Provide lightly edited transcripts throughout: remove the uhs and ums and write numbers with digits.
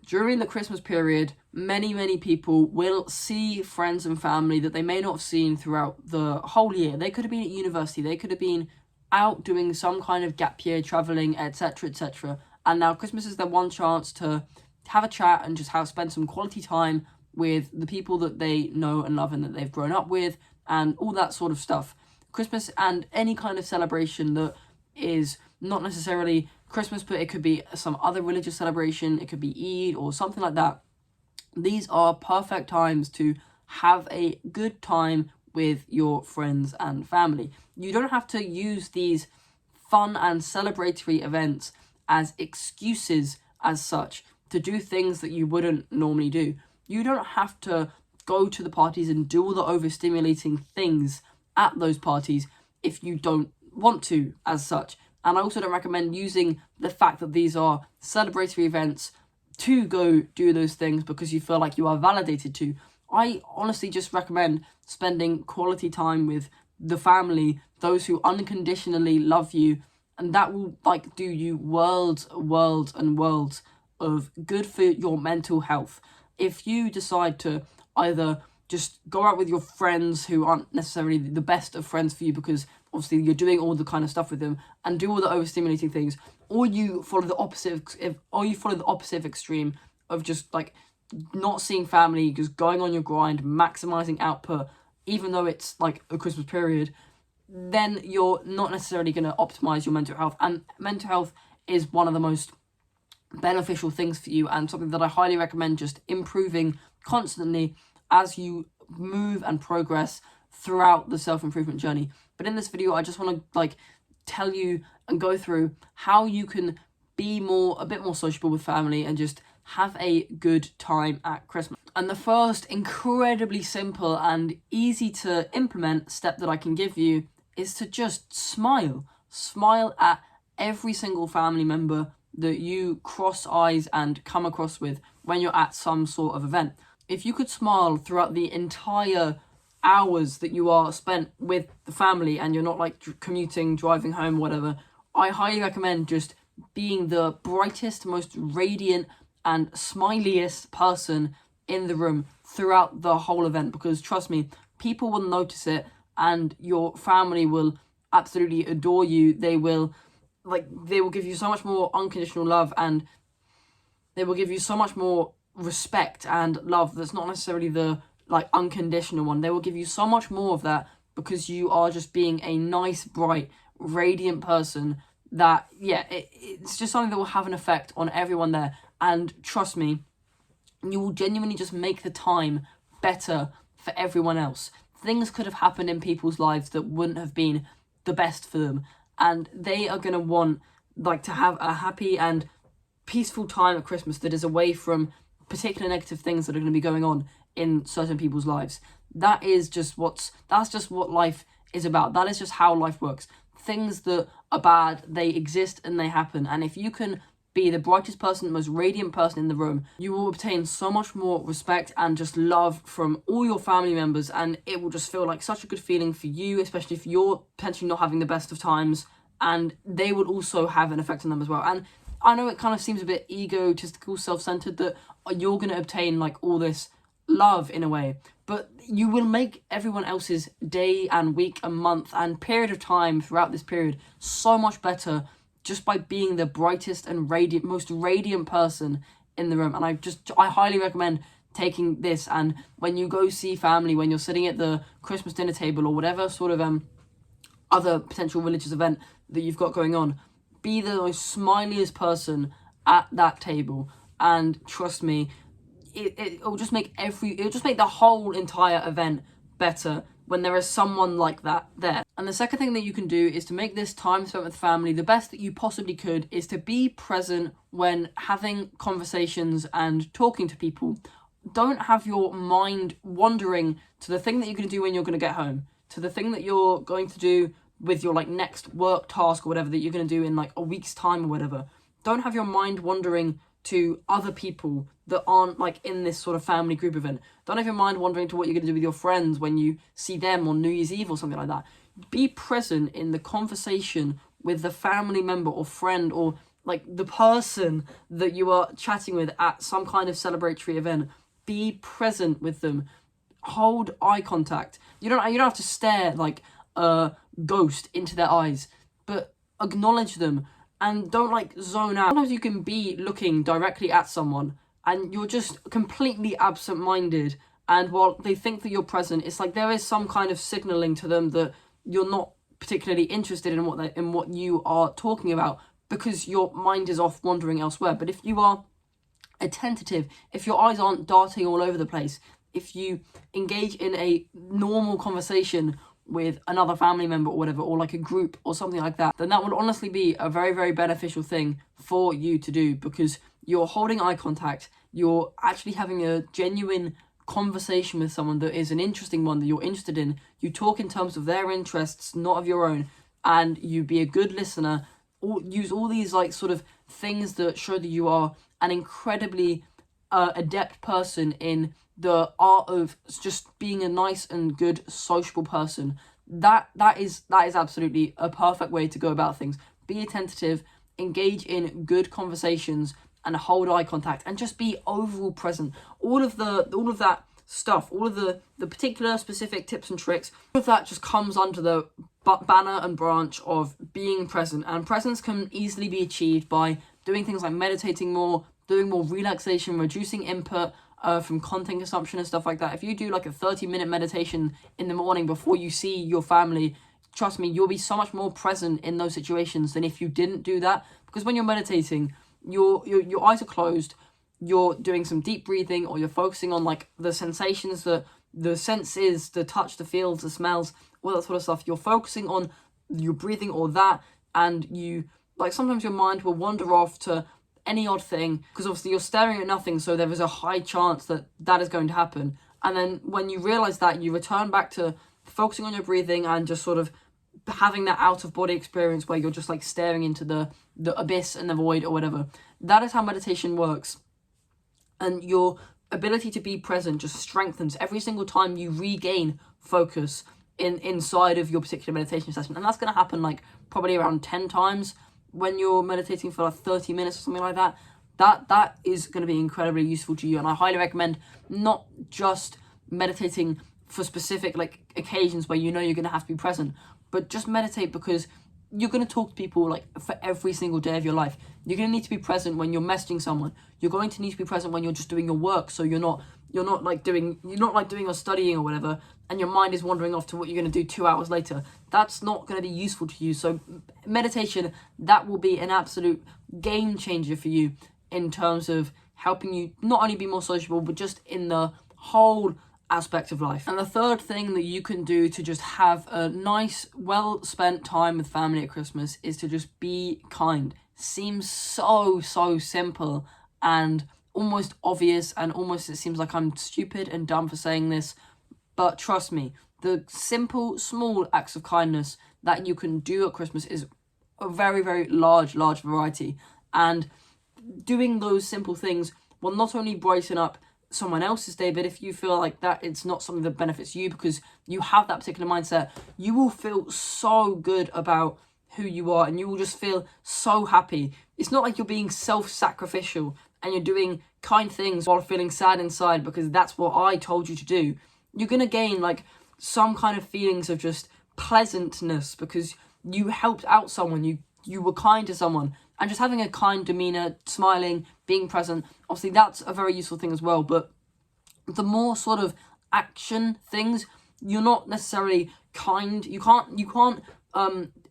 during the Christmas period, many people will see friends and family that they may not have seen throughout the whole year. They could have been at university, they could have been out doing some kind of gap year, travelling, etc, etc. And now Christmas is their one chance to have a chat and just spend some quality time with the people that they know and love and that they've grown up with and all that sort of stuff. Christmas and any kind of celebration that is not necessarily Christmas, but it could be some other religious celebration, it could be Eid or something like that. These are perfect times to have a good time with your friends and family. You don't have to use these fun and celebratory events as excuses as such to do things that you wouldn't normally do. You don't have to go to the parties and do all the overstimulating things at those parties if you don't want to as such. And I also don't recommend using the fact that these are celebratory events to go do those things because you feel like you are validated to. I honestly just recommend spending quality time with the family, those who unconditionally love you, and that will do you worlds and worlds of good for your mental health. If you decide to either just go out with your friends who aren't necessarily the best of friends for you because obviously you're doing all the kind of stuff with them and do all the overstimulating things, or you follow the opposite extreme of just not seeing family, just going on your grind, maximizing output, even though it's a Christmas period, then you're not necessarily going to optimize your mental health. And mental health is one of the most beneficial things for you and something that I highly recommend just improving constantly as you move and progress throughout the self-improvement journey. But in this video, I just want to tell you and go through how you can be a bit more sociable with family and just have a good time at Christmas. And the first incredibly simple and easy to implement step that I can give you is to just smile. Smile at every single family member that you cross eyes and come across with when you're at some sort of event. If you could smile throughout the entire hours that you are spent with the family and you're not commuting, driving home, whatever, I highly recommend just being the brightest, most radiant and smiliest person in the room throughout the whole event, because trust me, people will notice it and your family will absolutely adore you. They will give you so much more unconditional love and they will give you so much more respect and love that's not necessarily the unconditional one. They will give you so much more of that because you are just being a nice, bright, radiant person that, it's just something that will have an effect on everyone there. And trust me, you will genuinely just make the time better for everyone else. Things could have happened in people's lives that wouldn't have been the best for them, and they are going to want to have a happy and peaceful time at Christmas that is away from particular negative things that are going to be going on in certain people's lives. That's just what life is about. That is just how life works. Things that are bad, they exist and they happen. And if you can be the brightest person, the most radiant person in the room, you will obtain so much more respect and just love from all your family members, and it will just feel like such a good feeling for you, especially if you're potentially not having the best of times, and they will also have an effect on them as well. And I know it kind of seems a bit egotistical, self-centered, that you're going to obtain all this love in a way, but you will make everyone else's day and week and month and period of time throughout this period so much better just by being the brightest and most radiant person in the room. And I highly recommend taking this, and when you go see family, when you're sitting at the Christmas dinner table or whatever sort of other potential religious event that you've got going on, be the most smiliest person at that table, and trust me, it'll just make the whole entire event better when there is someone like that there. And the second thing that you can do is to make this time spent with family the best that you possibly could, is to be present when having conversations and talking to people. Don't have your mind wandering to the thing that you're going to do when you're going to get home, to the thing that you're going to do with your next work task or whatever that you're going to do in a week's time or whatever. Don't have your mind wandering to other people that aren't in this sort of family group event. Don't have your mind wandering to what you're going to do with your friends when you see them on New Year's Eve or something like that. Be present in the conversation with the family member or friend or like the person that you are chatting with at some kind of celebratory event. Be present with them. Hold eye contact. You don't have to stare like a ghost into their eyes, but acknowledge them and don't like zone out. Sometimes you can be looking directly at someone and you're just completely absent-minded, and while they think that you're present, it's like there is some kind of signaling to them that you're not particularly interested in what you are talking about, because your mind is off wandering elsewhere. But if you are attentive, if your eyes aren't darting all over the place, if you engage in a normal conversation with another family member or whatever, or like a group or something like that, then that would honestly be a very, very beneficial thing for you to do, because you're holding eye contact, you're actually having a genuine conversation with someone that is an interesting one that you're interested in. You talk in terms of their interests, not of your own, and you be a good listener. Use all these like sort of things that show that you are an incredibly adept person in the art of just being a nice and good sociable person. That is absolutely a perfect way to go about things. Be attentive, engage in good conversations, and hold eye contact, and just be overall present. All of that stuff, all of the particular specific tips and tricks, all of that just comes under the banner and branch of being present. And presence can easily be achieved by doing things like meditating more, doing more relaxation, reducing input from content consumption and stuff like that. If you do like a 30-minute meditation in the morning before you see your family, trust me, you'll be so much more present in those situations than if you didn't do that. Because when you're meditating, your eyes are closed, you're doing some deep breathing, or you're focusing on like the sensations, the senses, the touch, the feels, the smells, all that sort of stuff. You're focusing on your breathing or that, and you like sometimes your mind will wander off to any odd thing, because obviously you're staring at nothing, so there is a high chance that is going to happen. And then when you realize that, you return back to focusing on your breathing and just sort of having that out of body experience where you're just like staring into the abyss and the void or whatever. That is how meditation works. And your ability to be present just strengthens every single time you regain focus inside of your particular meditation session. And that's going to happen like probably around 10 times when you're meditating for like 30 minutes or something like that. That is going to be incredibly useful to you. And I highly recommend not just meditating for specific like occasions where you know you're going to have to be present, but just meditate because you're going to talk to people like for every single day of your life. You're going to need to be present when you're messaging someone. You're going to need to be present when you're just doing your work, so you're not doing or studying or whatever, and your mind is wandering off to what you're going to do 2 hours later. That's not going to be useful to you. So meditation, that will be an absolute game changer for you in terms of helping you not only be more sociable, but just in the whole aspect of life. And the third thing that you can do to just have a nice, well-spent time with family at Christmas is to just be kind. Seems so simple and almost obvious, and almost it seems like I'm stupid and dumb for saying this, but trust me, the simple, small acts of kindness that you can do at Christmas is a very, very large variety. And doing those simple things will not only brighten up someone else's day, but if you feel like that it's not something that benefits you because you have that particular mindset, you will feel so good about who you are, and you will just feel so happy. It's not like you're being self-sacrificial and you're doing kind things while feeling sad inside because that's what I told you to do. You're gonna gain like some kind of feelings of just pleasantness because you helped out someone, you were kind to someone. And just having a kind demeanour, smiling, being present, obviously that's a very useful thing as well. But the more sort of action things, you're not necessarily kind. You can't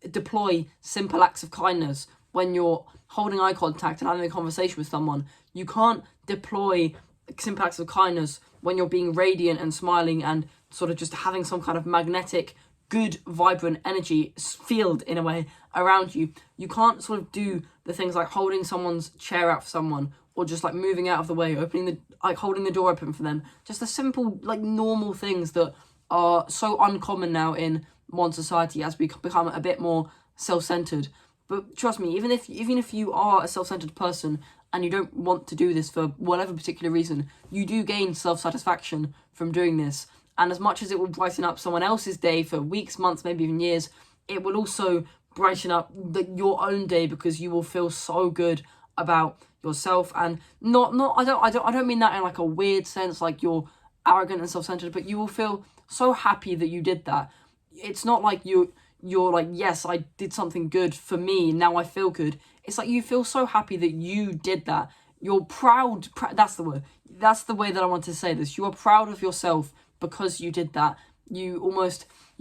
deploy simple acts of kindness when you're holding eye contact and having a conversation with someone. You can't deploy simple acts of kindness when you're being radiant and smiling and sort of just having some kind of magnetic, good, vibrant energy field in a way around you. You can't sort of do the things like holding someone's chair out for someone, or just like moving out of the way, holding the door open for them. Just the simple, like normal things that are so uncommon now in modern society as we become a bit more self-centered. But trust me, even if you are a self-centered person and you don't want to do this for whatever particular reason, you do gain self-satisfaction from doing this. And as much as it will brighten up someone else's day for weeks, months, maybe even years, it will also brighten up your own day, because you will feel so good about yourself. And I don't mean that in like a weird sense, like you're arrogant and self-centered, but you will feel so happy that you did that. It's not like you're like, yes, I did something good for me, now I feel good. It's like you feel so happy that you did that. You're proud, that's the word. That's the way that I want to say this. You are proud of yourself because you did that. You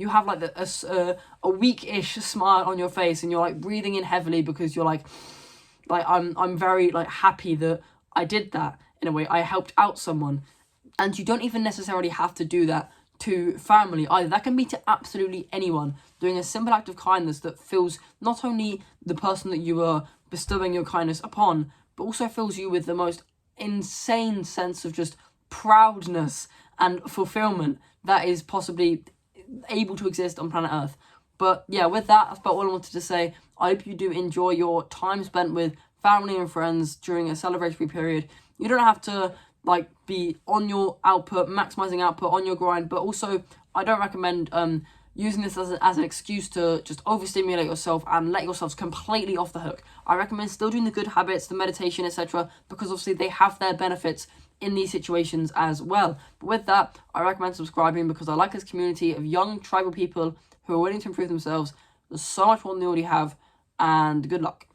have like a weak-ish smile on your face, and you're like breathing in heavily because you're like I'm very like happy that I did that. In a way, I helped out someone. And you don't even necessarily have to do that to family either. That can be to absolutely anyone. Doing a simple act of kindness that fills not only the person that you are bestowing your kindness upon, but also fills you with the most insane sense of just proudness and fulfillment that is possibly able to exist on planet Earth. But yeah, with that, that's about all I wanted to say. I hope you do enjoy your time spent with family and friends during a celebratory period. You don't have to like be on your output, maximizing output, on your grind, but also I don't recommend using this as an excuse to just overstimulate yourself and let yourselves completely off the hook. I recommend still doing the good habits, the meditation, etc., because obviously they have their benefits in these situations as well. But with that, I recommend subscribing, because I like this community of young tribal people who are willing to improve themselves. There's so much more than they already have, and good luck.